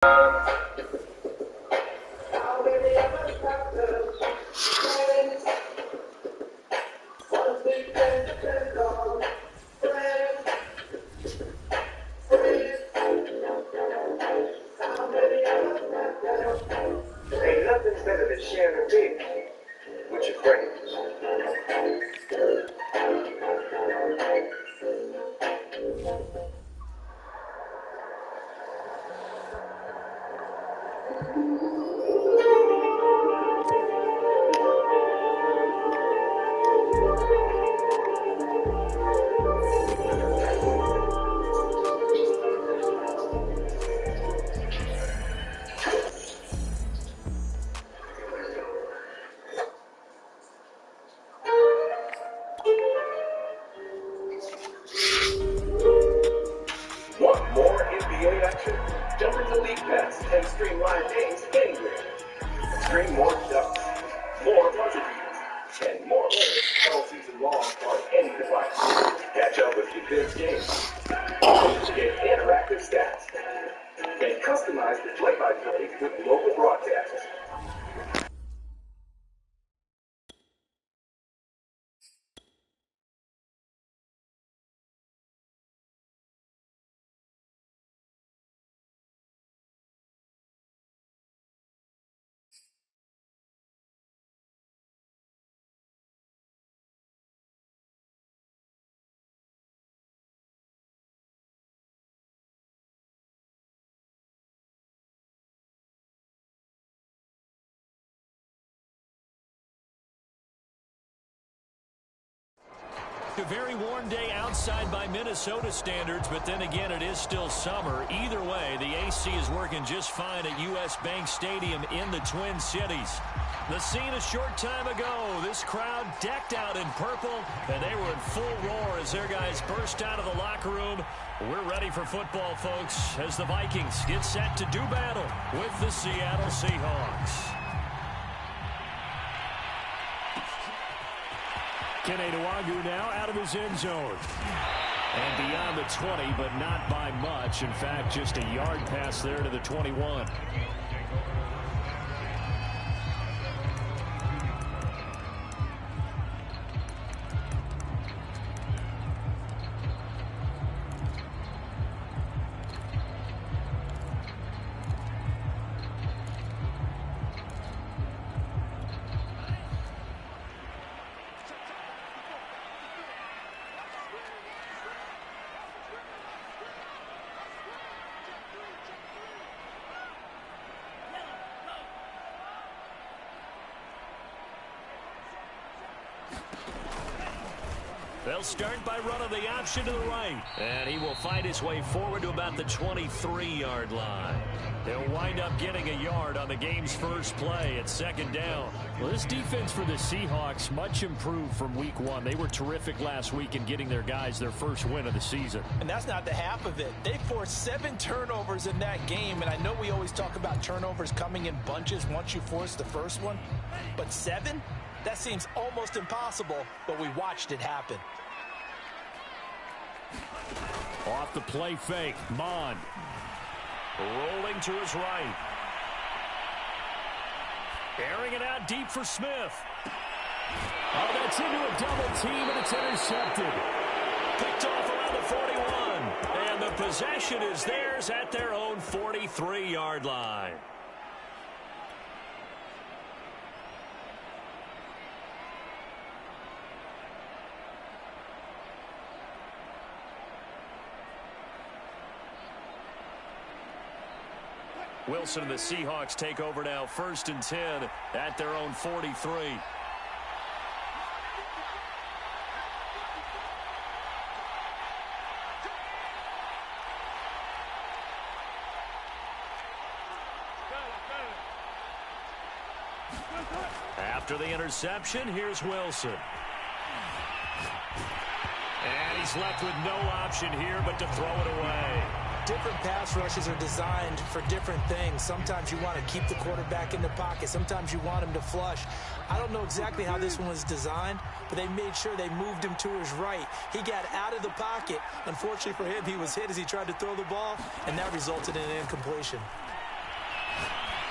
Ain't nothing better than sharing a big with your friends. Want more NBA action? Jump into League Pass and stream live games anywhere. Stream more ducks, more buzzer beaters, and more minutes all season long on any device. Catch up with condensed games, get interactive stats, and customize the play-by-play with local broadcasts. A very warm day outside by Minnesota standards, but then again, it is still summer. Either way, the AC is working just fine at U.S. Bank Stadium in the Twin Cities. The scene a short time ago, this crowd decked out in purple, and they were in full roar as their guys burst out of the locker room. We're ready for football, folks, as the Vikings get set to do battle with the Seattle Seahawks. Keneduagu now out of his end zone. And beyond the 20, but not by much. In fact, just a yard pass there to the 21. They'll start by running the option to the right. And he will find his way forward to about the 23-yard line. They'll wind up getting a yard on the game's first play at second down. Well, this defense for the Seahawks much improved from week one. They were terrific last week in getting their guys their first win of the season. And that's not the half of it. They forced 7 turnovers in that game. And I know we always talk about turnovers coming in bunches once you force the first one. But 7? That seems almost impossible, but we watched it happen. Off the play fake, Mond. Rolling to his right. Airing it out deep for Smith. Oh, that's into a double team, and it's intercepted. Picked off around the 41. And the possession is theirs at their own 43-yard line. Wilson and the Seahawks take over now, 1st and 10 at their own 43. After the interception, here's Wilson. And he's left with no option here but to throw it away. Different pass rushes are designed for different things. Sometimes you want to keep the quarterback in the pocket. Sometimes you want him to flush. I don't know exactly how this one was designed, but they made sure they moved him to his right. He got out of the pocket. Unfortunately for him, he was hit as he tried to throw the ball, and that resulted in an incompletion.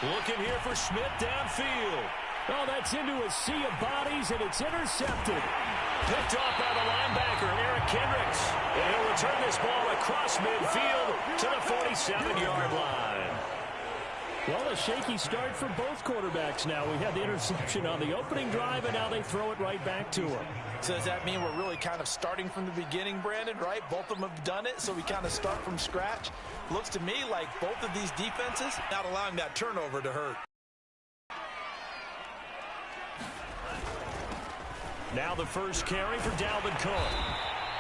Looking here for Smith downfield. Oh, that's into a sea of bodies, and it's intercepted. Picked off by the linebacker, Eric Kendricks. And he'll return this ball across midfield to the 47-yard line. Well, a shaky start for both quarterbacks now. We had the interception on the opening drive, and now they throw it right back to him. So does that mean we're really kind of starting from the beginning, Brandon, right? Both of them have done it, so we kind of start from scratch. Looks to me like both of these defenses not allowing that turnover to hurt. Now the first carry for Dalvin Cook.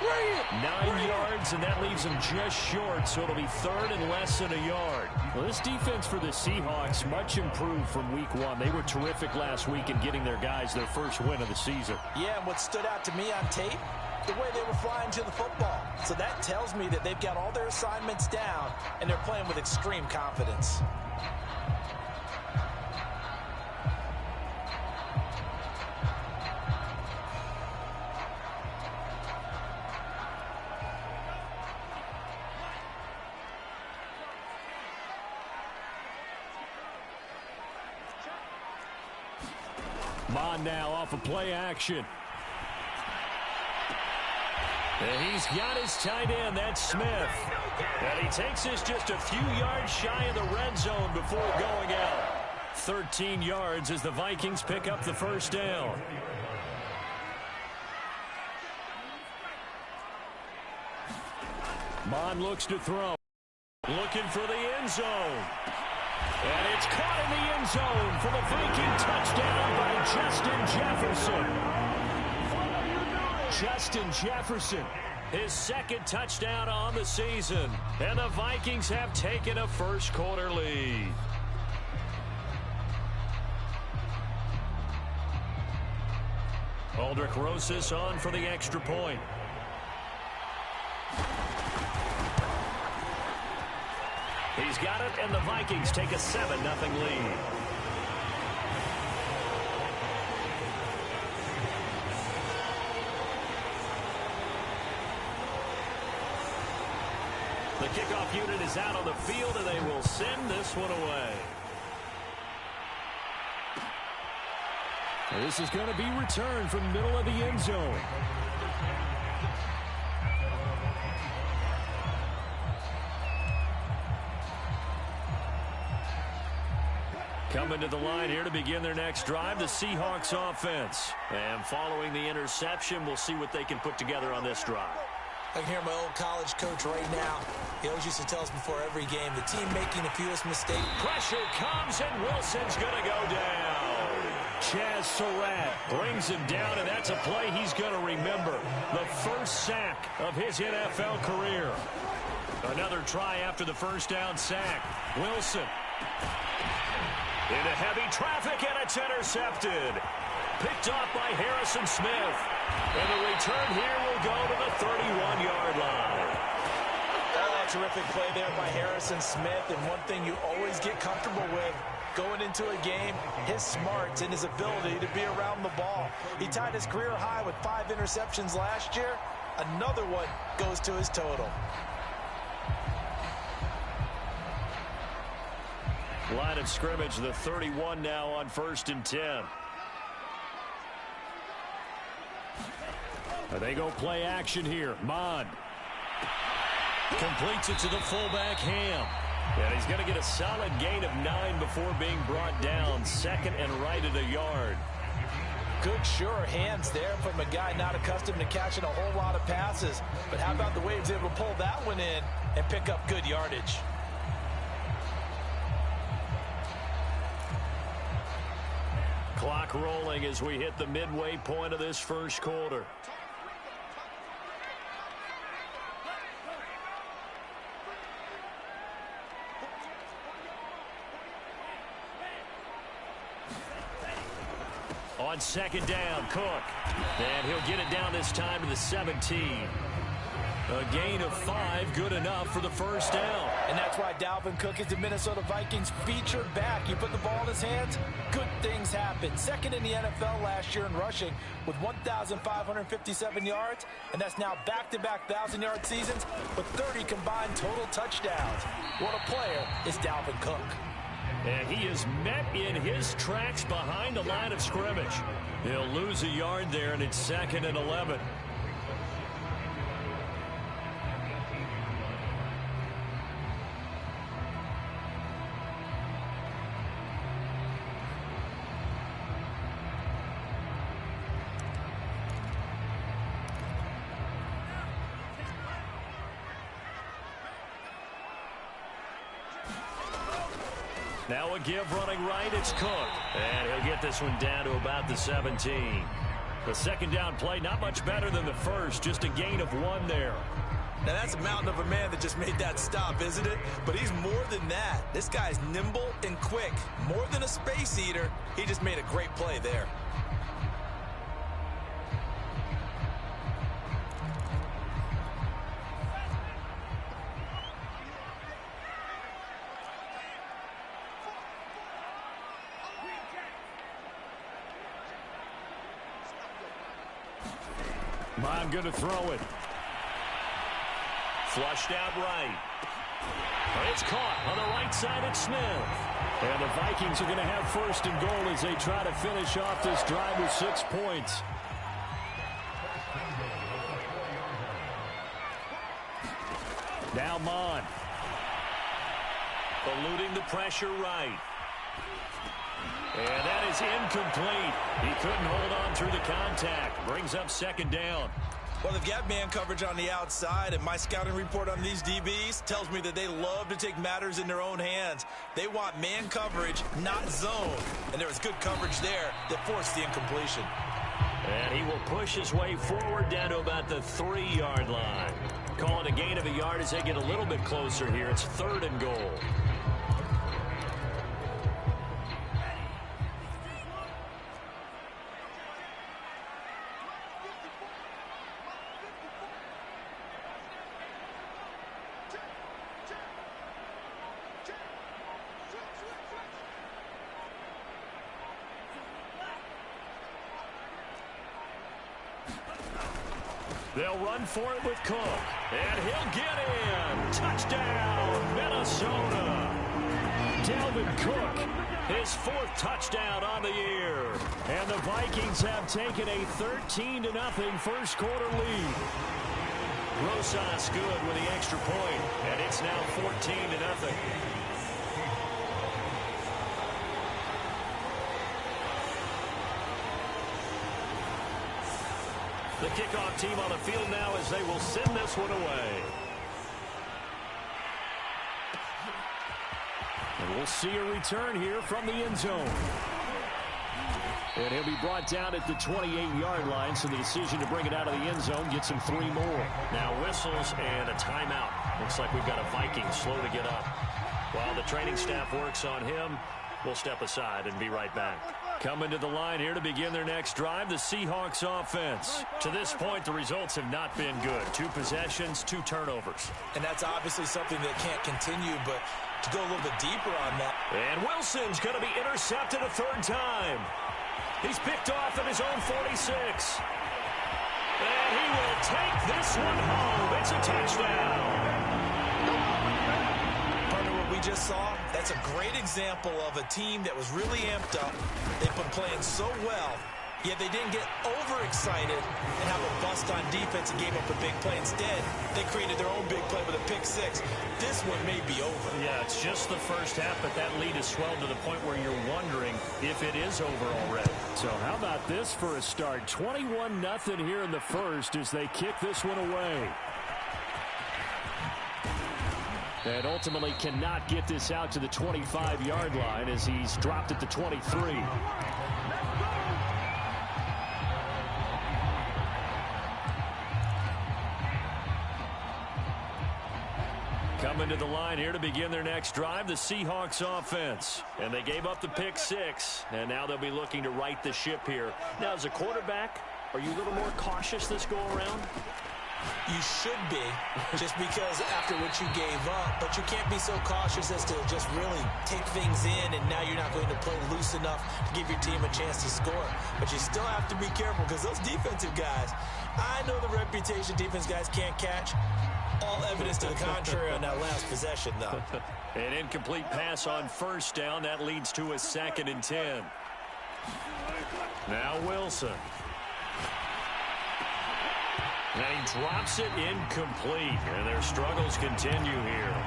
9 yards, and that leaves him just short, so it'll be third and less than a yard. Well, this defense for the Seahawks, much improved from week one. They were terrific last week in getting their guys their first win of the season. Yeah, and what stood out to me on tape, the way they were flying to the football. So that tells me that they've got all their assignments down, and they're playing with extreme confidence. Mon now off of play action. And he's got his tight end, that's Smith. And he takes this just a few yards shy of the red zone before going out. 13 yards as the Vikings pick up the first down. Mon looks to throw. Looking for the end zone. And it's caught in the end zone for the Viking touchdown by Justin Jefferson. Justin Jefferson, his second touchdown on the season. And the Vikings have taken a first quarter lead. Aldrich Rosas on for the extra point. He's got it, and the Vikings take a 7-0 lead. The kickoff unit is out on the field, and they will send this one away. This is going to be returned from middle of the end zone. Coming to the line here to begin their next drive, the Seahawks offense. And following the interception, we'll see what they can put together on this drive. I can hear my old college coach right now. He always used to tell us before every game, the team making the fewest mistakes. Pressure comes, and Wilson's going to go down. Chaz Surratt brings him down, and that's a play he's going to remember. The first sack of his NFL career. Another try after the first down sack. Wilson into heavy traffic, and it's intercepted. Picked off by Harrison Smith. And the return here will go to the 31-yard line. Oh, terrific play there by Harrison Smith. And one thing you always get comfortable with going into a game, his smarts and his ability to be around the ball. He tied his career high with 5 interceptions last year. Another one goes to his total. Line of scrimmage, the 31 now on 1st and 10. They go play action here. Mon completes it to the fullback, Ham. And he's going to get a solid gain of 9 before being brought down. Second and right at a yard. Good, sure hands there from a guy not accustomed to catching a whole lot of passes. But how about the way he was able to pull that one in and pick up good yardage? Clock rolling as we hit the midway point of this first quarter. On second down, Cook. And he'll get it down this time to the 17. A gain of 5, good enough for the first down. And that's why Dalvin Cook is the Minnesota Vikings featured back. You put the ball in his hands, good things happen. Second in the NFL last year in rushing with 1,557 yards, and that's now back-to-back 1,000-yard seasons with 30 combined total touchdowns. What a player is Dalvin Cook. And he is met in his tracks behind the line of scrimmage. He'll lose a yard there, and it's 2nd and 11. Now a give running right, it's Cook. And he'll get this one down to about the 17. The second down play, not much better than the first, just a gain of 1 there. Now that's a mountain of a man that just made that stop, isn't it? But he's more than that. This guy's nimble and quick. More than a space eater, he just made a great play there. I'm going to throw it. Flushed out right. It's caught on the right side at Smith. And the Vikings are going to have 1st and goal as they try to finish off this drive with 6 points. Now Mon. Eluding the pressure right. And that is incomplete. He couldn't hold on through the contact. Brings up 2nd down. Well, they've got man coverage on the outside, and my scouting report on these DBs tells me that they love to take matters in their own hands. They want man coverage, not zone. And there was good coverage there that forced the incompletion. And he will push his way forward down to about the 3-yard line. Call it a gain of a yard as they get a little bit closer here. It's 3rd and goal. They'll run for it with Cook. And he'll get in. Touchdown, Minnesota. Dalvin Cook, his 4th touchdown on the year. And the Vikings have taken a 13-0 first quarter lead. Rosas good with the extra point, and it's now 14-0. The kickoff team on the field now as they will send this one away. And we'll see a return here from the end zone. And he'll be brought down at the 28-yard line, so the decision to bring it out of the end zone gets him 3 more. Now whistles and a timeout. Looks like we've got a Viking slow to get up. While the training staff works on him, we'll step aside and be right back. Coming to the line here to begin their next drive, the Seahawks offense. To this point, the results have not been good. 2 possessions, 2 turnovers. And that's obviously something that can't continue, but to go a little bit deeper on that. And Wilson's going to be intercepted a 3rd time. He's picked off at his own 46. And he will take this one home. It's a touchdown. We just saw, that's a great example of a team that was really amped up. They've been playing so well, yet they didn't get overexcited and have a bust on defense and gave up a big play. Instead, they created their own big play with a pick 6. This one may be over. Yeah, it's just the first half, but that lead has swelled to the point where you're wondering if it is over already. So how about this for a start? 21-0 here in the first as they kick this one away. And ultimately cannot get this out to the 25-yard line as he's dropped at the 23. Coming to the line here to begin their next drive, the Seahawks offense. And they gave up the pick 6, and now they'll be looking to right the ship here. Now, as a quarterback, are you a little more cautious this go-around? You should be, just because after what you gave up, but you can't be so cautious as to just really take things in, and now you're not going to play loose enough to give your team a chance to score. But you still have to be careful because those defensive guys, I know the reputation defense guys can't catch. All evidence to the contrary on that last possession, though. An incomplete pass on first down. That leads to a 2nd and 10. Now Wilson. And he drops it incomplete. And their struggles continue here.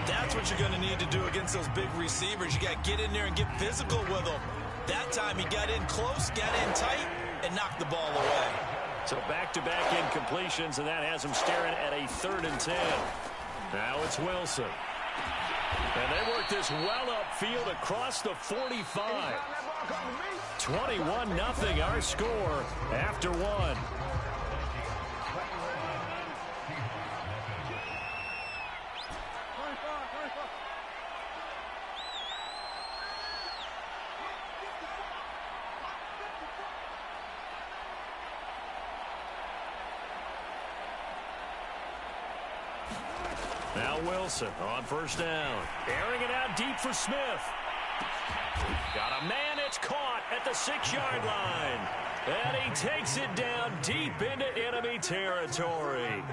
That's what you're going to need to do against those big receivers. You got to get in there and get physical with them. That time he got in close, got in tight, and knocked the ball away. So back-to-back incompletions, and that has him staring at a 3rd and 10. Now it's Wilson. And they work this well upfield across the 45. 21-0 our score after 1. Now Wilson on first down. Airing it out deep for Smith. Got a man, it's caught at the 6-yard line. And he takes it down deep into enemy territory.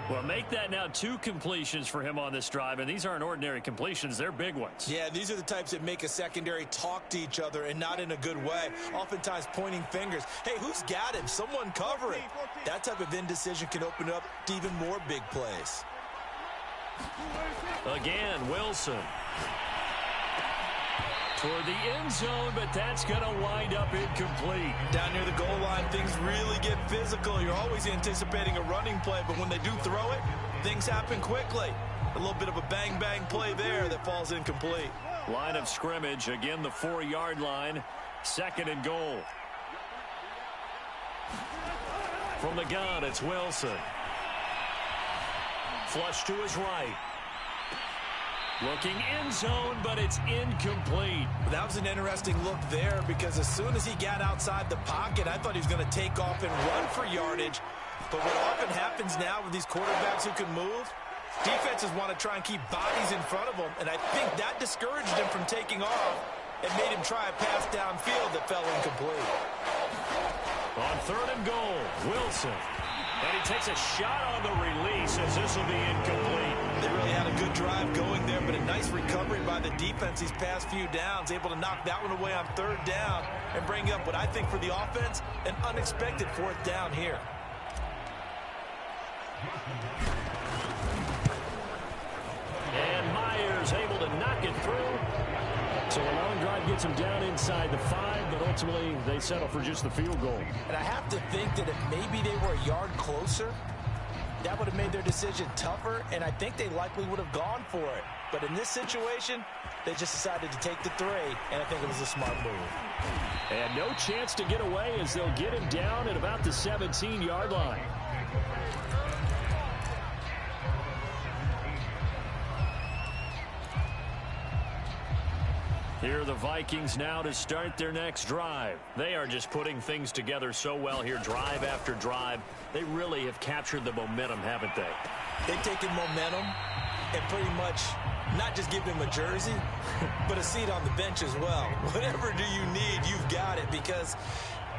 Well, make that now 2 completions for him on this drive, and these aren't ordinary completions. They're big ones. Yeah, these are the types that make a secondary talk to each other, and not in a good way. Oftentimes pointing fingers. Hey, who's got him? Someone cover it. That type of indecision can open up to even more big plays. Again, Wilson. Toward the end zone, but that's going to wind up incomplete. Down near the goal line, things really get physical. You're always anticipating a running play, but when they do throw it, things happen quickly. A little bit of a bang-bang play there that falls incomplete. Line of scrimmage, again the 4-yard line. 2nd and goal. From the gun, it's Wilson. Flush to his right. Looking end zone, but it's incomplete. That was an interesting look there because as soon as he got outside the pocket, I thought he was going to take off and run for yardage. But what often happens now with these quarterbacks who can move, defenses want to try and keep bodies in front of them, and I think that discouraged him from taking off and made him try a pass downfield that fell incomplete. On 3rd and goal, Wilson. And he takes a shot on the release as this will be incomplete. They really had a good drive going there, but a nice recovery by the defense these past few downs, able to knock that one away on 3rd down and bring up what I think for the offense, an unexpected 4th down here. And Myers able to knock it through. So a long drive gets him down inside the 5, but ultimately they settle for just the field goal. And I have to think that if maybe they were a yard closer, that would have made their decision tougher, and I think they likely would have gone for it. But in this situation, they just decided to take the 3, and I think it was a smart move. And no chance to get away as they'll get him down at about the 17-yard line. Here are the Vikings now to start their next drive. They are just putting things together so well here, drive after drive. They really have captured the momentum, haven't they? They've taken momentum and pretty much not just give him a jersey, but a seat on the bench as well. Whatever do you need, you've got it, because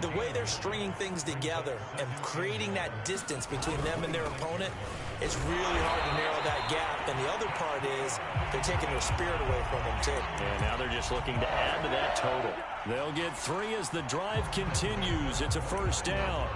the way they're stringing things together and creating that distance between them and their opponent, it's really hard to narrow that gap. And the other part is they're taking their spirit away from them, too. And now they're just looking to add to that total. They'll get 3 as the drive continues. It's a 1st down.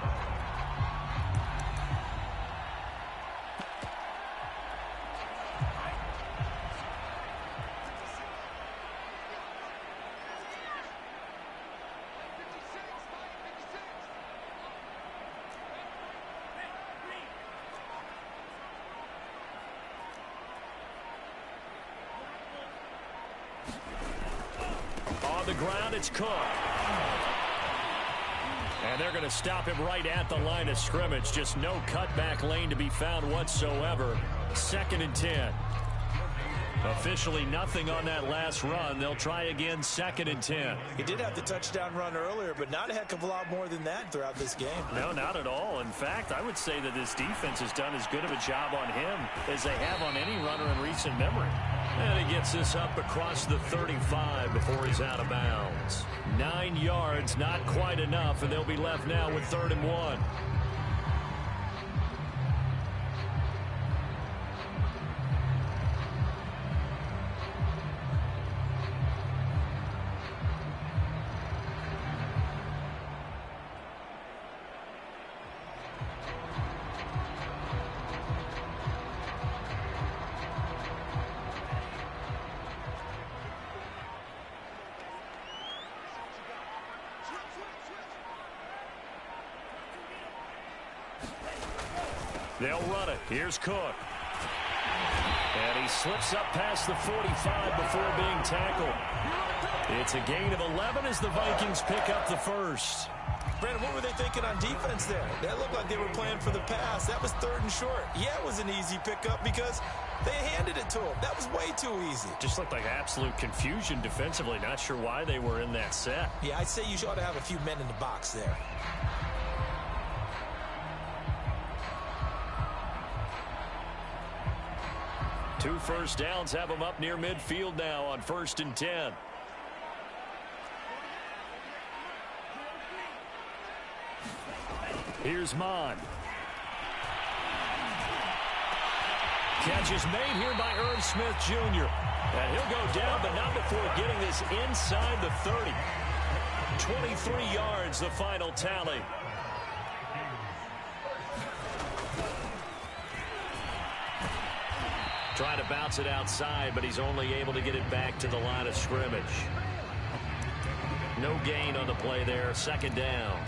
On the ground, it's Cook. And they're going to stop him right at the line of scrimmage. Just no cutback lane to be found whatsoever. 2nd and 10. Officially nothing on that last run. They'll try again, 2nd and 10. He did have the touchdown run earlier, but not a heck of a lot more than that throughout this game. No, not at all. In fact, I would say that this defense has done as good of a job on him as they have on any runner in recent memory. And he gets this up across the 35 before he's out of bounds. 9 yards, not quite enough, and they'll be left now with 3rd and 1. They'll run it. Here's Cook. And he slips up past the 45 before being tackled. It's a gain of 11 as the Vikings pick up the first. Brandon, what were they thinking on defense there? That looked like they were playing for the pass. That was 3rd and short. Yeah, it was an easy pickup because they handed it to him. That was way too easy. Just looked like absolute confusion defensively. Not sure why they were in that set. Yeah, I'd say you ought to have a few men in the box there. Two first downs have them up near midfield now on 1st and 10. Here's Mon. Catch is made here by Irv Smith Jr. And he'll go down, but not before getting this inside the 30. 23 yards, the final tally. Trying to bounce it outside, but he's only able to get it back to the line of scrimmage. No gain on the play there. 2nd down.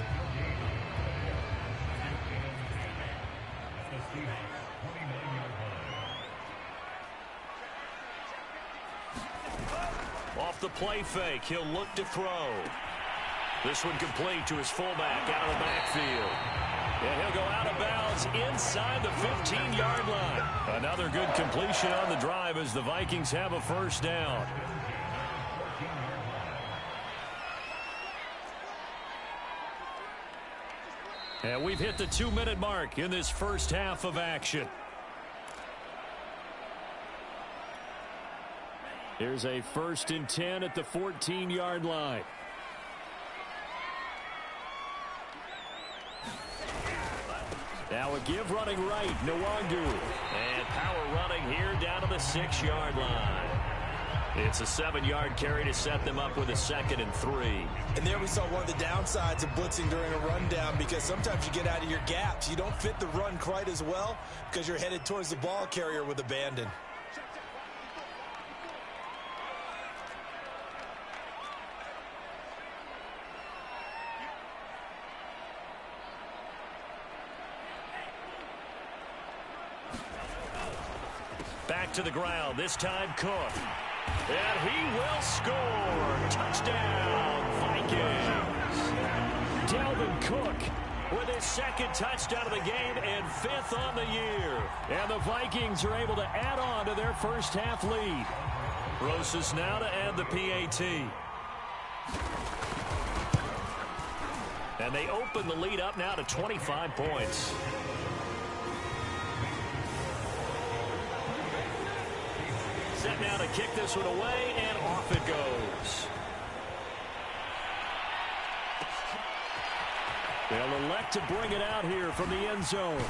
Off the play fake, he'll look to throw. This one complete to his fullback out of the backfield. And he'll go out of bounds inside the 15-yard line. Another good completion on the drive as the Vikings have a first down. And we've hit the 2-minute mark in this first half of action. Here's a 1st and 10 at the 14-yard line. Now a give running right, Nwangu. And power running here down to the 6-yard line. It's a 7-yard carry to set them up with a 2nd and 3. And there we saw one of the downsides of blitzing during a rundown, because sometimes you get out of your gaps. You don't fit the run quite as well because you're headed towards the ball carrier with abandon. Back to the ground, this time Cook. And he will score. Touchdown, Vikings. Dalvin Cook with his 2nd touchdown of the game and 5th on the year. And the Vikings are able to add on to their first half lead. Rosas now to add the PAT. And they open the lead up now to 25 points. Set now to kick this one away, and off it goes. They'll elect to bring it out here from the end zone.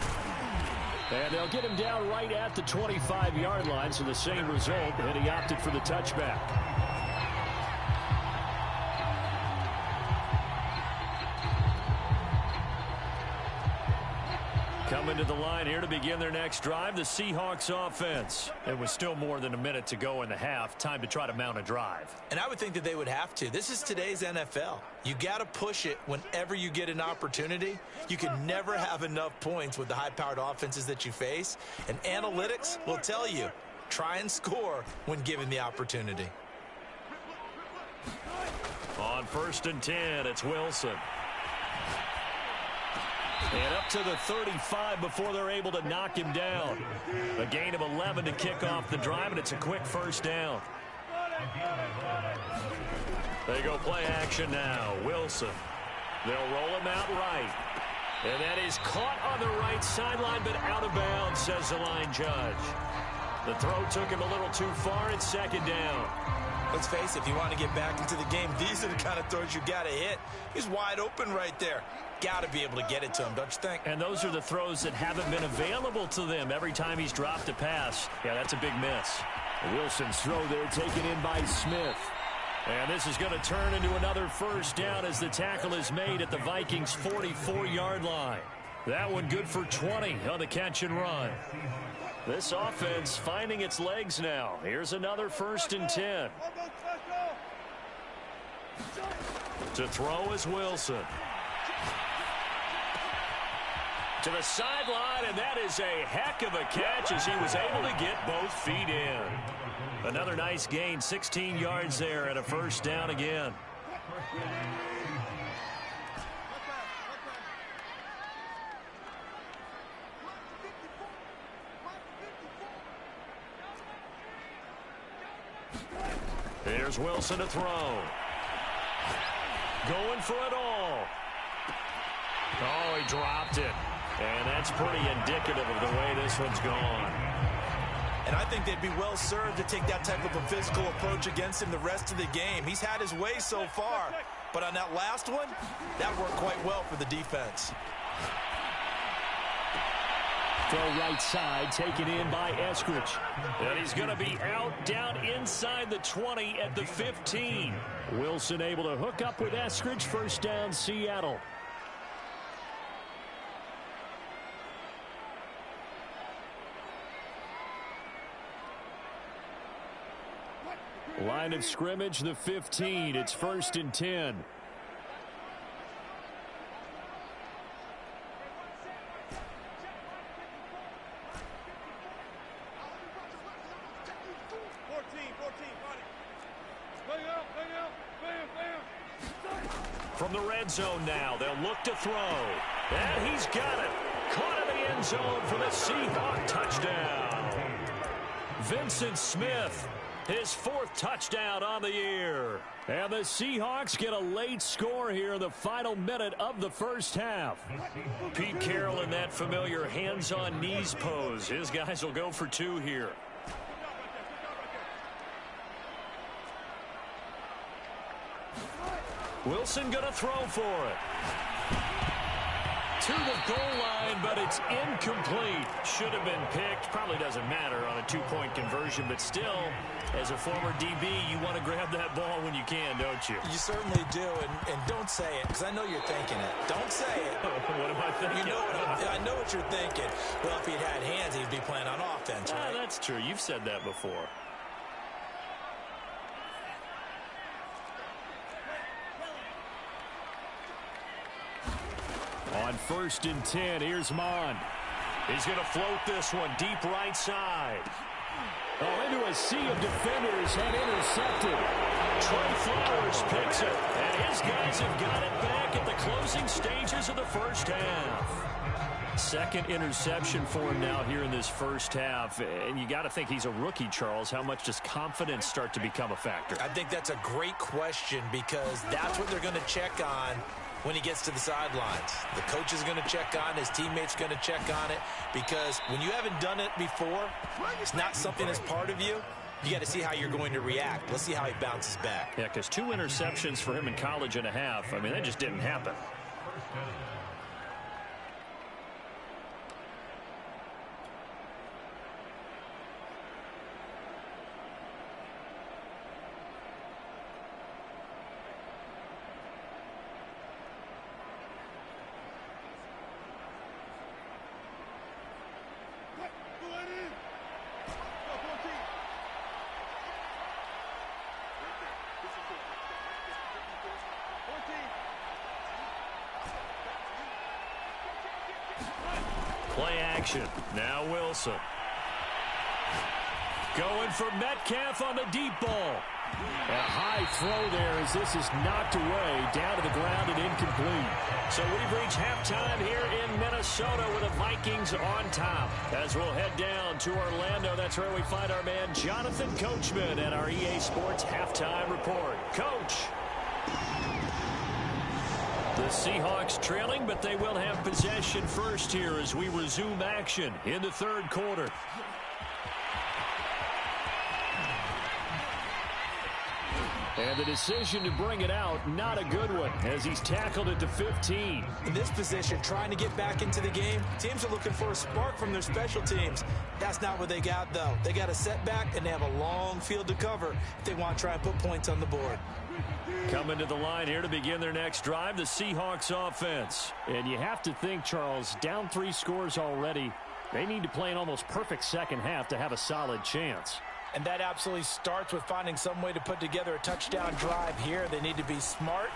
And they'll get him down right at the 25-yard line, so the same result, and he opted for the touchback. Coming to the line here to begin their next drive, the Seahawks offense. It was still more than a minute to go in the half. Time to try to mount a drive. And I would think that they would have to. This is today's NFL. You got to push it whenever you get an opportunity. You can never have enough points with the high-powered offenses that you face. And analytics will tell you, try and score when given the opportunity. On 1st and 10, it's Wilson. And up to the 35 before they're able to knock him down. A gain of 11 to kick off the drive, and it's a quick first down. They go play action now. Wilson. They'll roll him out right. And that is caught on the right sideline, but out of bounds, says the line judge. The throw took him a little too far. It's second down. Let's face it, if you want to get back into the game, these are the kind of throws you got to hit. He's wide open right there. Got to be able to get it to him, don't you think? And those are the throws that haven't been available to them every time he's dropped a pass. Yeah, that's a big miss. Wilson's throw there taken in by Smith. And this is going to turn into another first down as the tackle is made at the Vikings' 44-yard line. That one good for 20 on the catch and run. This offense finding its legs now. Here's another 1st and 10. To throw is Wilson. To the sideline, and that is a heck of a catch as he was able to get both feet in. Another nice gain, 16 yards there and a first down again. Here's Wilson to throw. Going for it all. Oh, he dropped it. And that's pretty indicative of the way this one's gone. And I think they'd be well served to take that type of a physical approach against him the rest of the game. He's had his way so far. But on that last one, that worked quite well for the defense. Throw right side, taken in by Eskridge. And he's going to be out down inside the 20 at the 15. Wilson able to hook up with Eskridge. First down, Seattle. Line of scrimmage, the 15. It's 1st and 10. From the red zone now, they'll look to throw. And he's got it. Caught in the end zone for the Seahawks touchdown. Vincent Smith, his 4th touchdown on the year. And the Seahawks get a late score here in the final minute of the first half. Pete Carroll in that familiar hands-on knees pose. His guys will go for 2 here. Wilson going to throw for it. To the goal line, but it's incomplete. Should have been picked. Probably doesn't matter on a 2-point conversion, but still, as a former DB, you want to grab that ball when you can, don't you? You certainly do, and don't say it, because I know you're thinking it. Don't say it. What am I thinking? You know I know what you're thinking. Well, if he'd had hands, he'd be playing on offense, right? That's true. You've said that before. On 1st and 10, here's Mond. He's going to float this one deep right side. Oh, into a sea of defenders and intercepted. Trey Flowers picks it, and his guys have got it back at the closing stages of the first half. 2nd interception for him now here in this first half. And you got to think he's a rookie, Charles. How much does confidence start to become a factor? I think that's a great question because that's what they're going to check on when he gets to the sidelines. The coach is going to check on, his teammates going to check on it, because when you haven't done it before, it's not something that's part of you. You got to see how you're going to react. Let's see how he bounces back. Yeah, because 2 interceptions for him in college and a half. I mean, that just didn't happen. Play action. Now Wilson. Going for Metcalf on the deep ball. A high throw there as this is knocked away, down to the ground and incomplete. So we've reached halftime here in Minnesota with the Vikings on top. As we'll head down to Orlando, that's where we find our man Jonathan Coachman at our EA Sports Halftime Report. Coach. The Seahawks trailing, but they will have possession first here as we resume action in the 3rd quarter. And the decision to bring it out, not a good one, as he's tackled it to 15. In this position, trying to get back into the game, teams are looking for a spark from their special teams. That's not what they got, though. They got a setback, and they have a long field to cover if they want to try and put points on the board. Coming to the line here to begin their next drive, the Seahawks offense. And you have to think, Charles, down 3 scores already. They need to play an almost perfect second half to have a solid chance. And that absolutely starts with finding some way to put together a touchdown drive here. They need to be smart,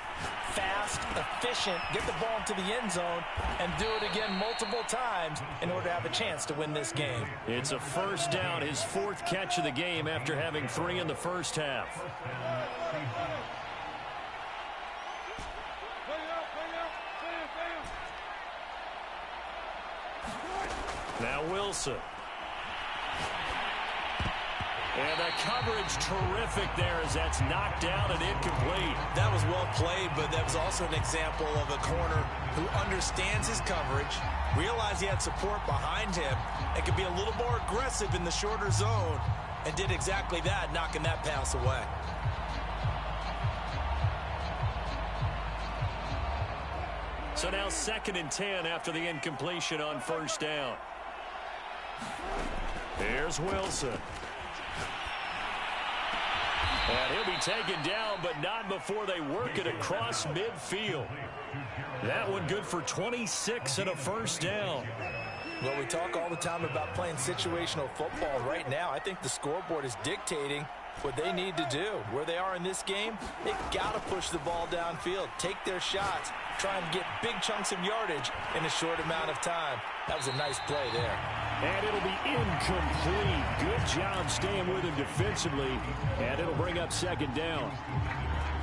fast, efficient, get the ball into the end zone, and do it again multiple times in order to have a chance to win this game. It's a first down, his 4th catch of the game after having 3 in the first half. Now Wilson. And the coverage terrific there as that's knocked down and incomplete. That was well played, but that was also an example of a corner who understands his coverage, realized he had support behind him, and could be a little more aggressive in the shorter zone, and did exactly that, knocking that pass away. So now 2nd and 10 after the incompletion on first down. Here's Wilson. And he'll be taken down, but not before they work it across midfield. That one good for 26 and a first down. Well, we talk all the time about playing situational football. Right now, I think the scoreboard is dictating what they need to do. Where they are in this game, they've got to push the ball downfield, take their shots, try and get big chunks of yardage in a short amount of time. That was a nice play there. And it'll be incomplete. Good job staying with him defensively. And it'll bring up 2nd down.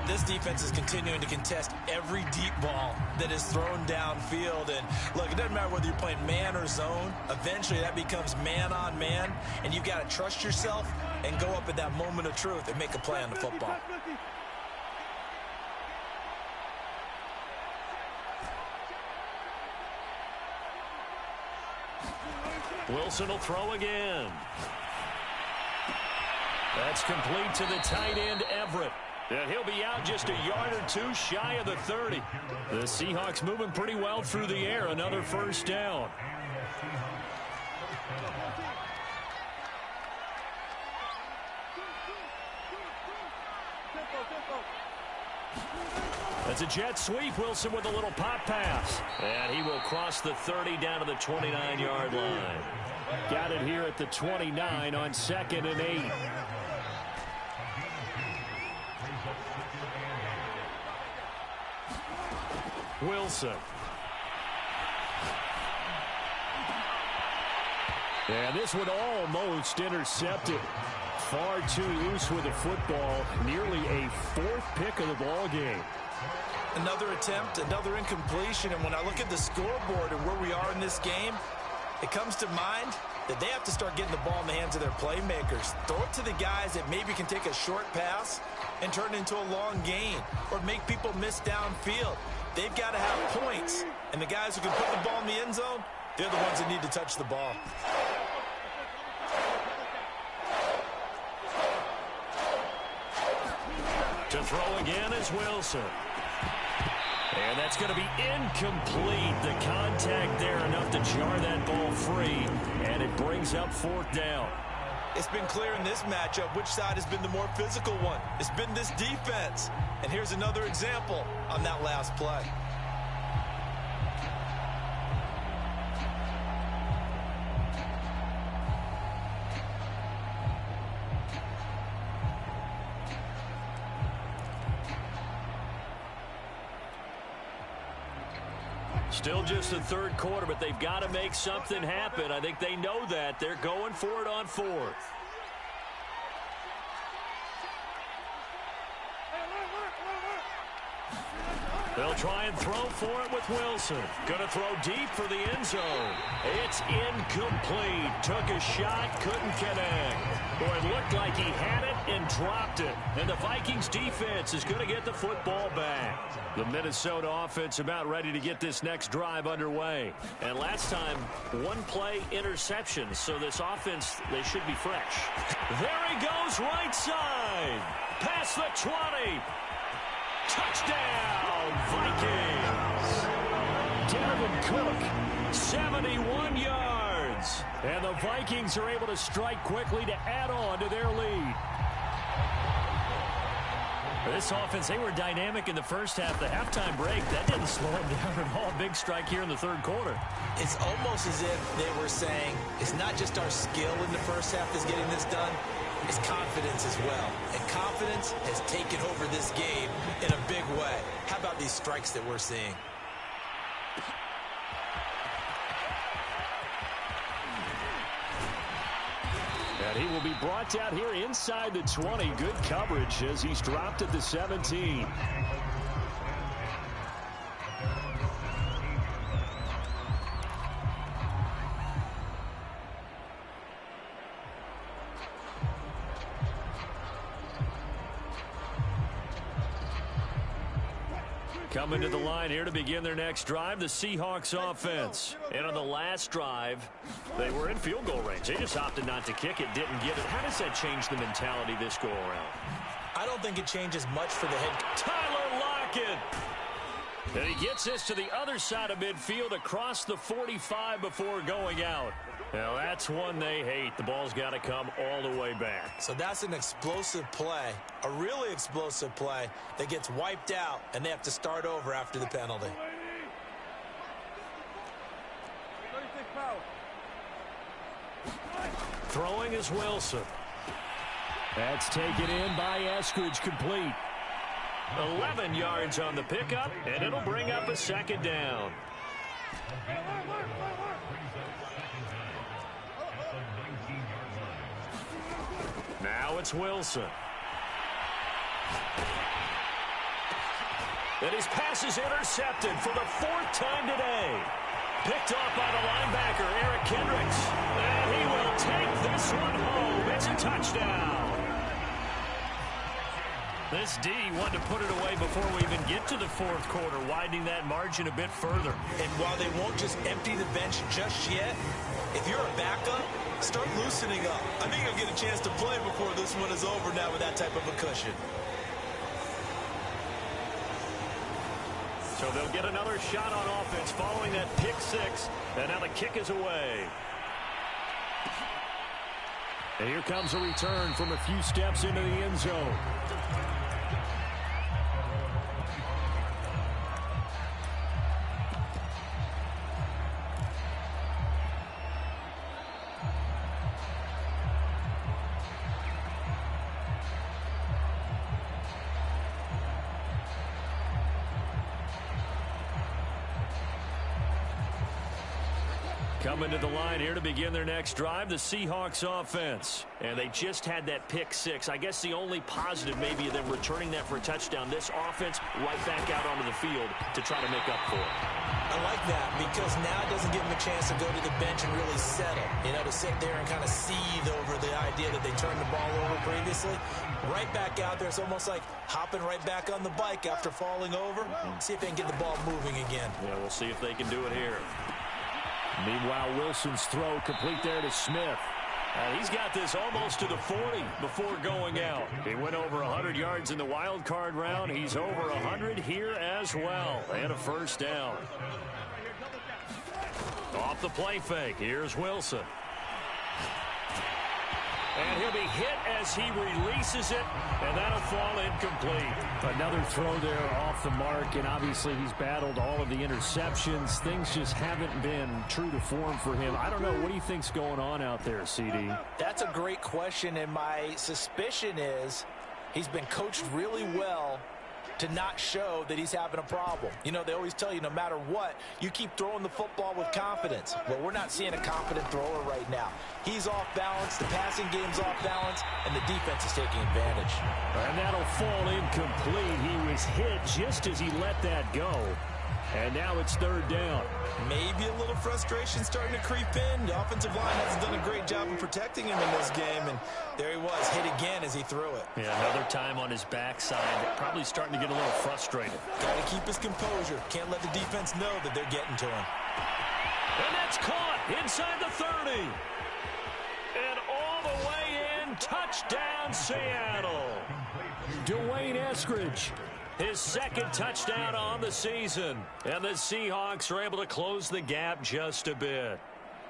This defense is continuing to contest every deep ball that is thrown downfield. And look, it doesn't matter whether you're playing man or zone. Eventually that becomes man on man. And you've got to trust yourself and go up at that moment of truth and make a play on the football. Wilson will throw again. That's complete to the tight end, Everett. And he'll be out just a yard or 2 shy of the 30. The Seahawks moving pretty well through the air. Another first down. That's a jet sweep. Wilson with a little pop pass. And he will cross the 30 down to the 29-yard line. Got it here at the 29 on 2nd and 8. Wilson. And this one almost intercepted. Far too loose with the football. Nearly a 4th pick of the ball game. Another attempt, another incompletion. And when I look at the scoreboard and where we are in this game, it comes to mind that they have to start getting the ball in the hands of their playmakers. Throw it to the guys that maybe can take a short pass and turn it into a long gain or make people miss downfield. They've got to have points. And the guys who can put the ball in the end zone, they're the ones that need to touch the ball. To throw again is Wilson. And that's going to be incomplete. The contact there enough to jar that ball free. And it brings up 4th down. It's been clear in this matchup which side has been the more physical one. It's been this defense. And here's another example on that last play. Still just the 3rd quarter, but they've got to make something happen. I think they know that. They're going for it on 4th. They'll try and throw for it with Wilson. Going to throw deep for the end zone. It's incomplete. Took a shot, couldn't connect. Boy, it looked like he had it and dropped it. And the Vikings defense is going to get the football back. The Minnesota offense about ready to get this next drive underway. And last time, 1 play interception. So this offense, they should be fresh. There he goes right side. Past the 20. Touchdown, Vikings. Dalvin Cook, 71 yards. And the Vikings are able to strike quickly to add on to their lead. This offense, they were dynamic in the first half. The halftime break, that didn't slow them down at all. Big strike here in the third quarter. It's almost as if they were saying, it's not just our skill in the first half that's getting this done, it's confidence as well. And confidence has taken over this game in a big way. How about these strikes that we're seeing? And he will be brought down here inside the 20. Good coverage as he's dropped at the 17. Coming to the line here to begin their next drive, the Seahawks offense. And on the last drive, they were in field goal range. They just opted not to kick it, didn't get it. How does that change the mentality this go around? I don't think it changes much for the head. Tyler Lockett. And he gets this to the other side of midfield across the 45 before going out. Now that's one they hate. The ball's got to come all the way back. So that's an explosive play, a really explosive play that gets wiped out, and they have to start over after the penalty. Throwing is Wilson. That's taken in by Eskridge, complete. 11 yards on the pickup, and it'll bring up a second down. Now it's Wilson. And his pass is intercepted for the 4th time today. Picked off by the linebacker, Eric Kendricks. And he will take this one home. It's a touchdown. This D wanted to put it away before we even get to the 4th quarter, widening that margin a bit further. And while they won't just empty the bench just yet, if you're a backup, start loosening up. I think you'll get a chance to play before this one is over now with that type of a cushion. So they'll get another shot on offense following that pick 6. And now the kick is away. And here comes a return from a few steps into the end zone. Coming to the line here to begin their next drive, the Seahawks offense. And they just had that pick 6. I guess the only positive maybe of them returning that for a touchdown. This offense right back out onto the field to try to make up for it. I like that because now it doesn't give them a chance to go to the bench and really settle. You know, to sit there and kind of seethe over the idea that they turned the ball over previously. Right back out there. It's almost like hopping right back on the bike after falling over. See if they can get the ball moving again. Yeah, we'll see if they can do it here. Meanwhile, Wilson's throw complete there to Smith. He's got this almost to the 40 before going out. He went over 100 yards in the wild card round. He's over 100 here as well. And a first down. Off the play fake. Here's Wilson. And he'll be hit as he releases it, and that'll fall incomplete. Another throw there off the mark, and obviously he's battled all of the interceptions. Things just haven't been true to form for him. I don't know. What do you think's going on out there, CD? That's a great question, and my suspicion is he's been coached really well to not show that he's having a problem. You know, they always tell you no matter what, you keep throwing the football with confidence. Well, we're not seeing a confident thrower right now. He's off balance, the passing game's off balance, and the defense is taking advantage. And that'll fall incomplete. He was hit just as he let that go. And now it's third down. Maybe a little frustration starting to creep in. The offensive line hasn't done a great job of protecting him in this game. And there he was, hit again as he threw it. Yeah, another time on his backside. Probably starting to get a little frustrated. Got to keep his composure. Can't let the defense know that they're getting to him. And that's caught inside the 30. And all the way in, touchdown Seattle. Dwayne Eskridge. His second touchdown on the season. And the Seahawks are able to close the gap just a bit.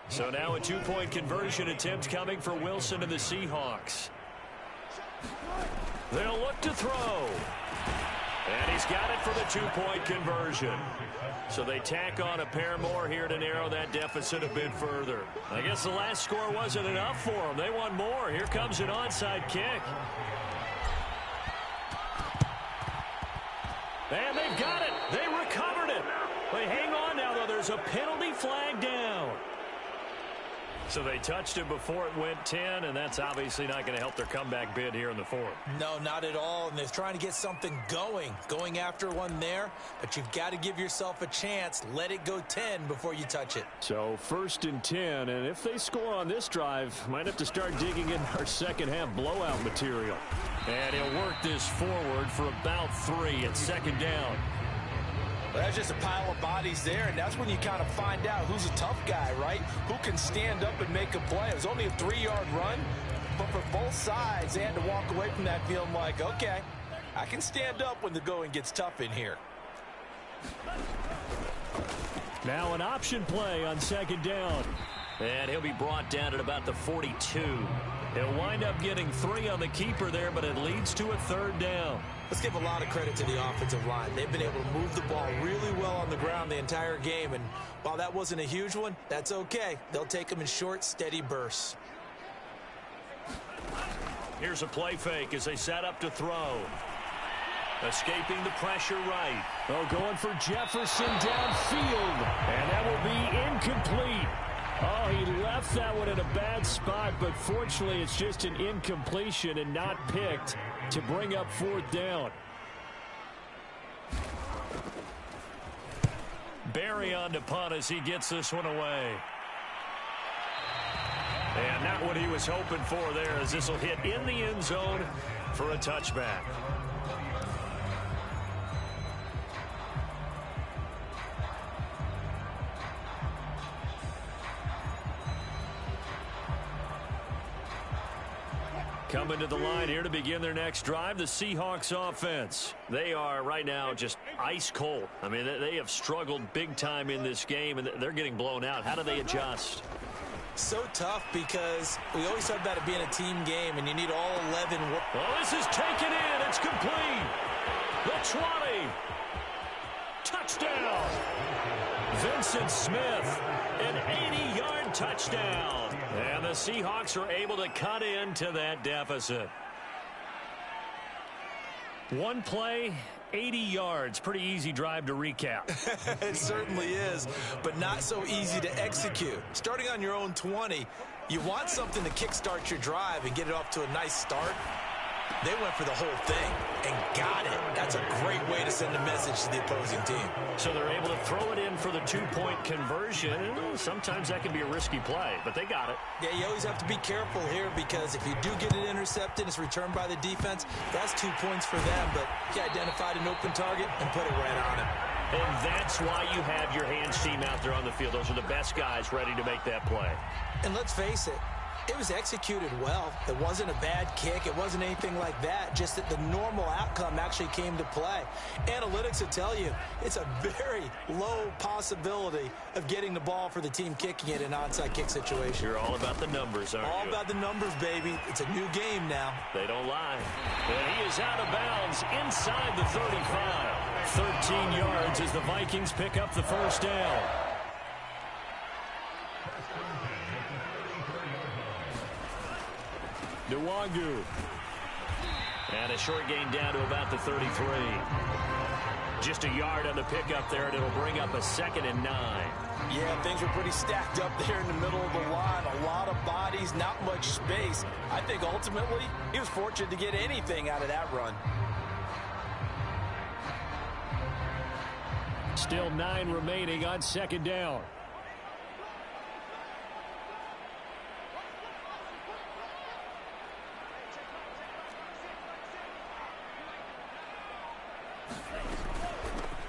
So now a two-point conversion attempt coming for Wilson and the Seahawks. They'll look to throw. And he's got it for the two-point conversion. So they tack on a pair more here to narrow that deficit a bit further. I guess the last score wasn't enough for them. They want more. Here comes an onside kick. And they've got it. They recovered it. They hang on now, though. There's a penalty flag down. So they touched it before it went 10, and that's obviously not going to help their comeback bid here in the fourth. No, not at all, and they're trying to get something going after one there, but you've got to give yourself a chance. Let it go 10 before you touch it. So 1st and 10, and if they score on this drive, might have to start digging in our second-half blowout material. And he'll work this forward for about 3 at 2nd down. Well, that's just a pile of bodies there, and that's when you kind of find out who's a tough guy, right? Who can stand up and make a play. It was only a 3-yard run, but for both sides, they had to walk away from that feeling like, okay, I can stand up when the going gets tough in here. Now an option play on 2nd down. And he'll be brought down at about the 42. He'll wind up getting 3 on the keeper there, but it leads to a 3rd down. Let's give a lot of credit to the offensive line. They've been able to move the ball really well on the ground the entire game, and while that wasn't a huge one, that's okay. They'll take them in short, steady bursts. Here's a play fake as they set up to throw. Escaping the pressure right. Oh, going for Jefferson downfield, and that will be incomplete. Oh, he left that one in a bad spot, but fortunately it's just an incompletion and not picked to bring up 4th down. Barry on to punt as he gets this one away. And not what he was hoping for there, as this will hit in the end zone for a touchback. Coming to the line here to begin their next drive, the Seahawks offense. They are right now just ice cold. I mean, they have struggled big time in this game, and they're getting blown out. How do they adjust? So tough because we always talk about it being a team game, and you need all 11. Oh, this is taken in. It's complete. The 20. Touchdown. Vincent Smith, an 80-yard touchdown. And the Seahawks are able to cut into that deficit. One play, 80 yards. Pretty easy drive to recap. It certainly is, but not so easy to execute. Starting on your own 20, you want something to kickstart your drive and get it off to a nice start. They went for the whole thing and got it. That's a great way to send a message to the opposing team. So they're able to throw it in for the two-point conversion. Sometimes that can be a risky play, but they got it. Yeah, you always have to be careful here because if you do get it intercepted, it's returned by the defense, that's 2 points for them. But you identified an open target and put it right on him. And that's why you have your hands team out there on the field. Those are the best guys ready to make that play. And let's face it, it was executed well. It wasn't a bad kick. It wasn't anything like that. Just that the normal outcome actually came to play. Analytics will tell you it's a very low possibility of getting the ball for the team kicking it in an onside kick situation. You're all about the numbers, aren't you? All about the numbers, baby. It's a new game now. They don't lie. And he is out of bounds inside the 35. 13 yards as the Vikings pick up the first down. Nwangu. And a short gain down to about the 33. Just a yard on the pickup there, and it'll bring up a 2nd and 9. Yeah, things were pretty stacked up there in the middle of the line. A lot of bodies, not much space. I think ultimately he was fortunate to get anything out of that run. Still 9 remaining on 2nd down.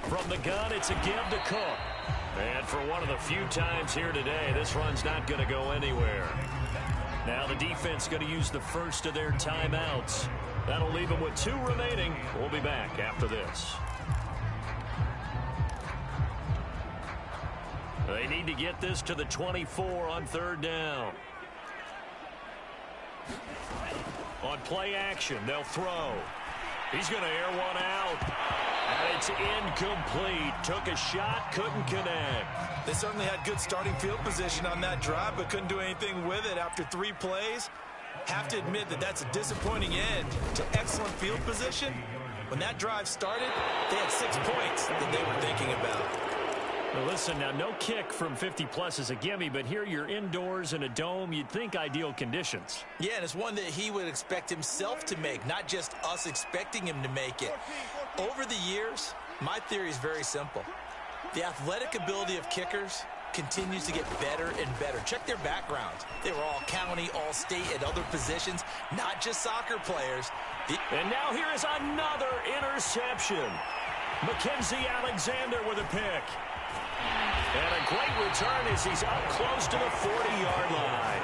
From the gun, it's a give to Cook. And for one of the few times here today, this run's not going to go anywhere. Now the defense going to use the first of their timeouts. That'll leave them with 2 remaining. We'll be back after this. They need to get this to the 24 on 3rd down. On play action, they'll throw. He's going to air one out. And it's incomplete. Took a shot, couldn't connect. They certainly had good starting field position on that drive, but couldn't do anything with it after 3 plays. Have to admit that that's a disappointing end to excellent field position. When that drive started, they had 6 points that they were thinking about. Well, listen, now no kick from 50-plus is a gimme, but here you're indoors in a dome. You'd think ideal conditions. Yeah, and it's one that he would expect himself to make, not just us expecting him to make it. Over the years, my theory is very simple. The athletic ability of kickers continues to get better and better. Check their backgrounds. They were all county, all state at other positions, not just soccer players. And now here is another interception. Mackenzie Alexander with a pick. And a great return as he's up close to the 40-yard line.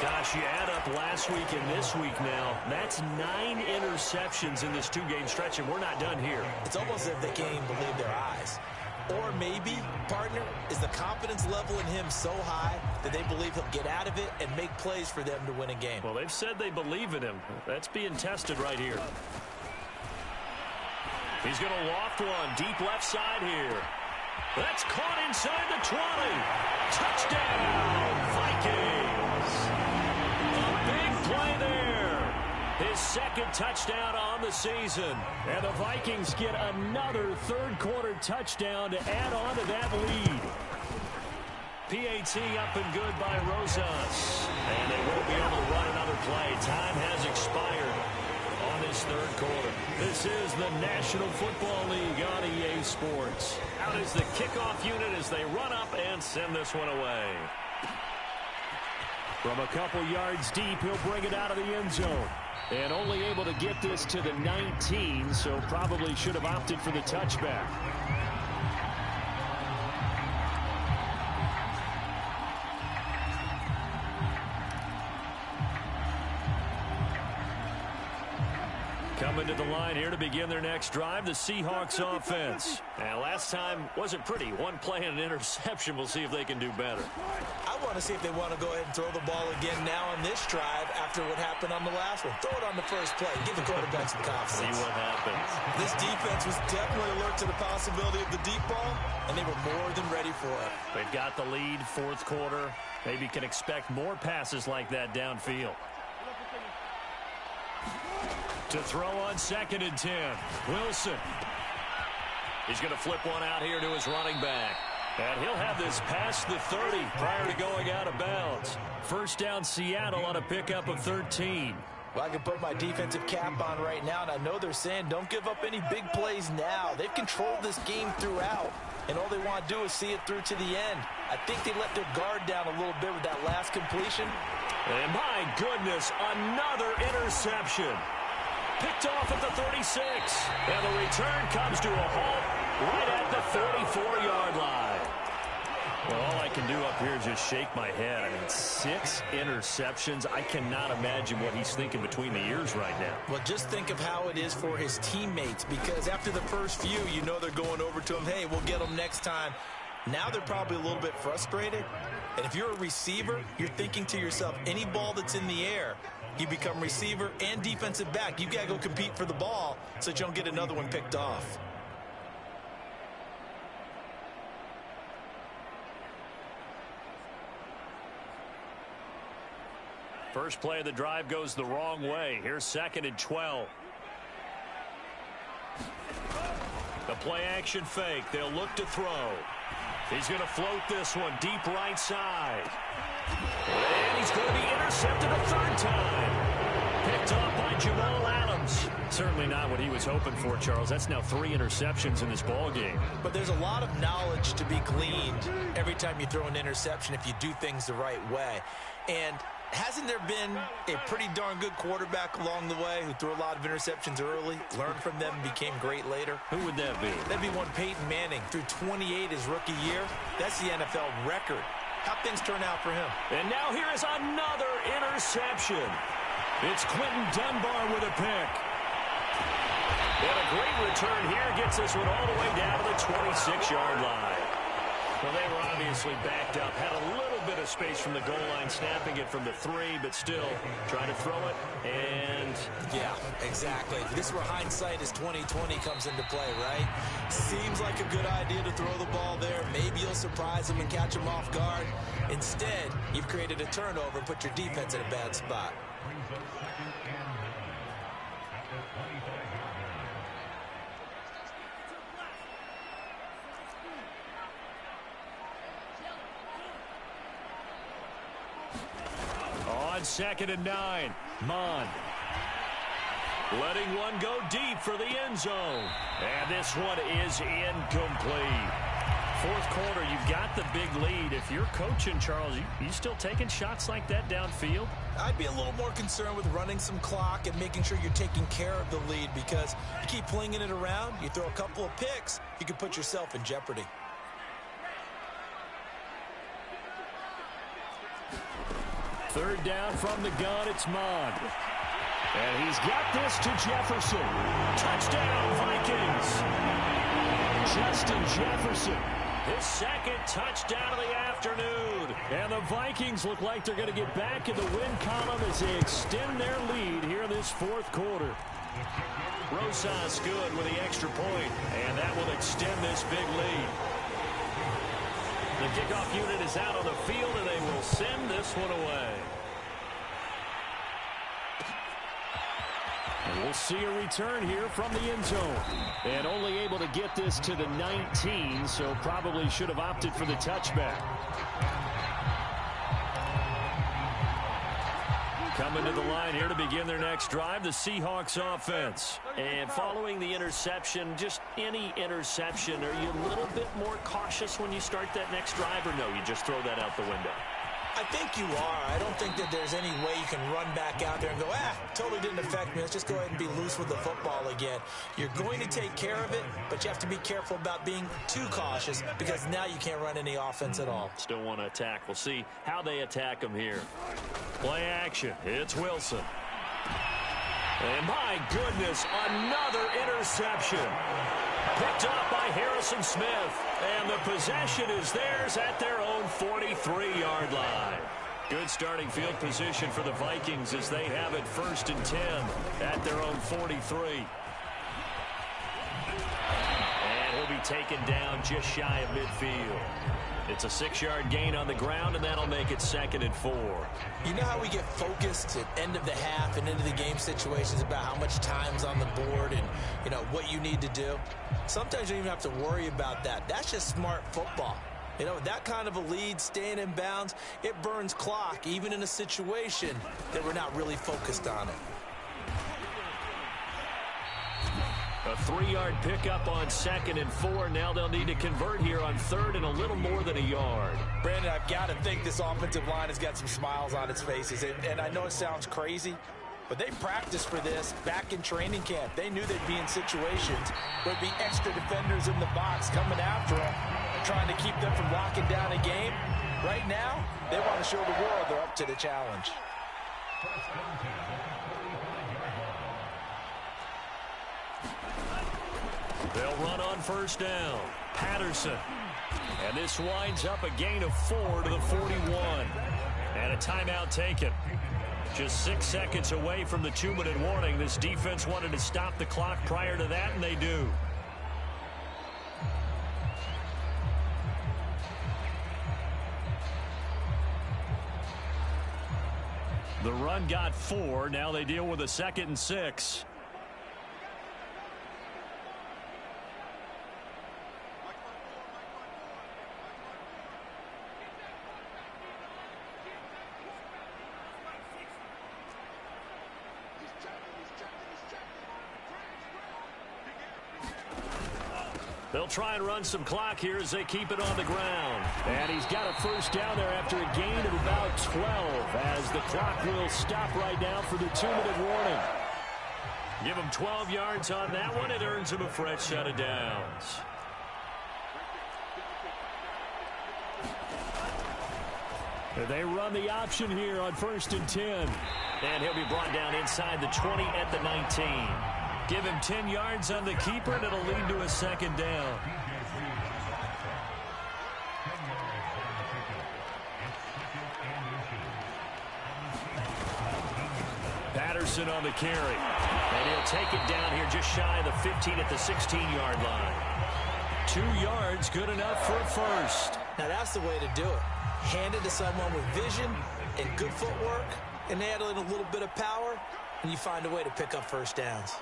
Gosh, you add up last week and this week now. That's 9 interceptions in this 2-game stretch, and we're not done here. It's almost as if they can't even believe their eyes. Or maybe, partner, is the confidence level in him so high that they believe he'll get out of it and make plays for them to win a game. Well, they've said they believe in him. That's being tested right here. He's going to loft one deep left side here. That's caught inside the 20. Touchdown, Vikings. A big play there. His 2nd touchdown on the season. And the Vikings get another 3rd-quarter touchdown to add on to that lead. PAT up and good by Rosas. And they won't be able to run another play. Time has expired on this 3rd quarter. This is the National Football League on EA Sports. Out is the kickoff unit as they run up and send this one away. From a couple yards deep, he'll bring it out of the end zone. And only able to get this to the 19, so probably should have opted for the touchback. Coming to the line here to begin their next drive, the Seahawks offense. And last time wasn't pretty. 1 play and an interception. We'll see if they can do better. I want to see if they want to go ahead and throw the ball again now on this drive after what happened on the last one. Throw it on the first play. Give the quarterback some confidence. See what happens. This defense was definitely alert to the possibility of the deep ball, and they were more than ready for it. They've got the lead, 4th quarter. Maybe can expect more passes like that downfield. To throw on 2nd and 10. Wilson. He's going to flip one out here to his running back. And he'll have this past the 30 prior to going out of bounds. 1st down Seattle on a pickup of 13. Well, I can put my defensive cap on right now, and I know they're saying don't give up any big plays now. They've controlled this game throughout, and all they want to do is see it through to the end. I think they let their guard down a little bit with that last completion. And my goodness, another interception. Picked off at the 36. And the return comes to a halt right at the 44-yard line. Well, all I can do up here is just shake my head. I mean, 6 interceptions. I cannot imagine what he's thinking between the ears right now. Well, just think of how it is for his teammates, because after the first few, you know they're going over to him, hey, we'll get them next time. Now they're probably a little bit frustrated. And if you're a receiver, you're thinking to yourself, any ball that's in the air, you become receiver and defensive back. You got to go compete for the ball so that you don't get another one picked off. First play of the drive goes the wrong way. Here's 2nd and 12. The play action fake. They'll look to throw. He's going to float this one deep right side. And he's going to be intercepted a 3rd time. Picked off by Jamal Adams. Certainly not what he was hoping for, Charles. That's now 3 interceptions in this ball game. But there's a lot of knowledge to be gleaned every time you throw an interception if you do things the right way. And hasn't there been a pretty darn good quarterback along the way who threw a lot of interceptions early, learned from them, and became great later? Who would that be? That'd be one Peyton Manning. Threw 28 his rookie year. That's the NFL record. How things turn out for him. And now here is another interception. It's Quentin Dunbar with a pick. And a great return here gets this one all the way down to the 26-yard line. Well, they were obviously backed up, had a little bit of space from the goal line, snapping it from the 3, but still trying to throw it, and... Yeah, exactly. This is where hindsight is 20/20 comes into play, right? Seems like a good idea to throw the ball there. Maybe you'll surprise them and catch them off guard. Instead, you've created a turnover and put your defense in a bad spot. On 2nd and 9, Mond. Letting one go deep for the end zone. And this one is incomplete. Fourth quarter, you've got the big lead. If you're coaching, Charles, you still taking shots like that downfield? I'd be a little more concerned with running some clock and making sure you're taking care of the lead, because you keep flinging it around, you throw a couple of picks, you can put yourself in jeopardy. Third down from the gun, it's Mond. And he's got this to Jefferson. Touchdown, Vikings. Justin Jefferson, his second touchdown of the afternoon. And the Vikings look like they're going to get back in the win column as they extend their lead here in this fourth quarter. Rosas good with the extra point, and that will extend this big lead. The kickoff unit is out on the field, and they will send this one away. And we'll see a return here from the end zone. And only able to get this to the 19, so probably should have opted for the touchback. Coming to the line here to begin their next drive, the Seahawks offense. And following the interception, just any interception, are you a little bit more cautious when you start that next drive, or no, you just throw that out the window? I think you are. I don't think that there's any way you can run back out there and go, totally didn't affect me. Let's just go ahead and be loose with the football again. You're going to take care of it, but you have to be careful about being too cautious, because now you can't run any offense at all. Still want to attack. We'll see how they attack them here. Play action. It's Wilson. And my goodness, another interception. Picked up by Harrison Smith. And the possession is theirs at their own 43-yard line. Good starting field position for the Vikings as they have it 1st and 10 at their own 43. And he'll be taken down just shy of midfield. It's a 6-yard gain on the ground, and that'll make it 2nd and 4. You know how we get focused at end of the half and into the game situations about how much time's on the board and, you know, what you need to do? Sometimes you don't even have to worry about that. That's just smart football. You know, that kind of a lead, staying in bounds, it burns clock, even in a situation that we're not really focused on it. A 3-yard pickup on 2nd and 4. Now they'll need to convert here on 3rd and a little more than a yard. Brandon, I've got to think this offensive line has got some smiles on its faces. And I know it sounds crazy, but they practiced for this back in training camp. They knew they'd be in situations where there'd be extra defenders in the box coming after them, trying to keep them from locking down a game. Right now, they want to show the world they're up to the challenge. They'll run on 1st down. Patterson. And this winds up a gain of 4 to the 41. And a timeout taken. Just 6 seconds away from the 2-minute warning. This defense wanted to stop the clock prior to that, and they do. The run got 4. Now they deal with a 2nd and 6. They'll try and run some clock here as they keep it on the ground. And he's got a 1st down there after a gain of about 12 as the clock will stop right now for the 2-minute warning. Give him 12 yards on that one. It earns him a fresh set of downs. They run the option here on 1st and 10. And he'll be brought down inside the 20 at the 19. Give him 10 yards on the keeper, and it'll lead to a 2nd down. Patterson on the carry. And he'll take it down here just shy of the 15 at the 16-yard line. 2 yards, good enough for a first. Now that's the way to do it. Hand it to someone with vision and good footwork, and add in a little bit of power, and you find a way to pick up first downs.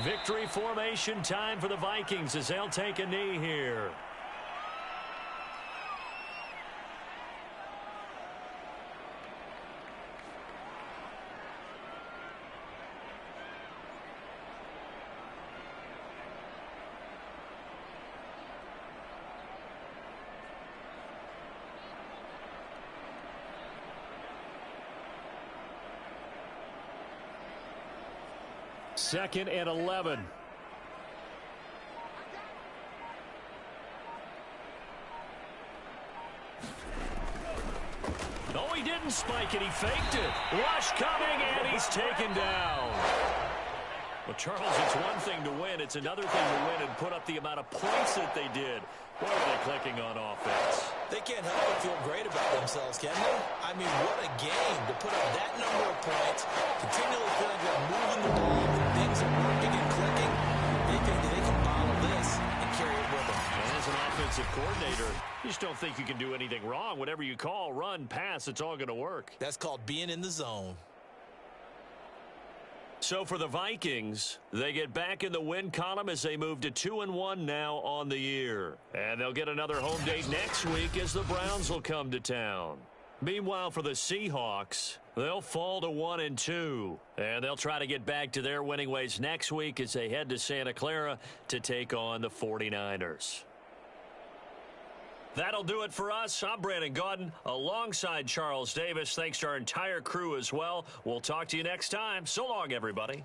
Victory formation time for the Vikings as they'll take a knee here. Second and 11. No, he didn't spike it. He faked it. Rush coming, and he's taken down. Well, Charles, it's one thing to win. It's another thing to win and put up the amount of points that they did. Boy, are they clicking on offense. They can't help but feel great about themselves, can they? I mean, what a game to put up that number of points, continually feeling like they're moving the ball, and things are working and clicking. They think that they can bottle this and carry it with them. And as an offensive coordinator, you just don't think you can do anything wrong. Whatever you call, run, pass, it's all going to work. That's called being in the zone. So for the Vikings, they get back in the win column as they move to 2-1 now on the year. And they'll get another home date next week as the Browns will come to town. Meanwhile, for the Seahawks, they'll fall to 1-2. And they'll try to get back to their winning ways next week as they head to Santa Clara to take on the 49ers. That'll do it for us. I'm Brandon Gaudin alongside Charles Davis. Thanks to our entire crew as well. We'll talk to you next time. So long, everybody.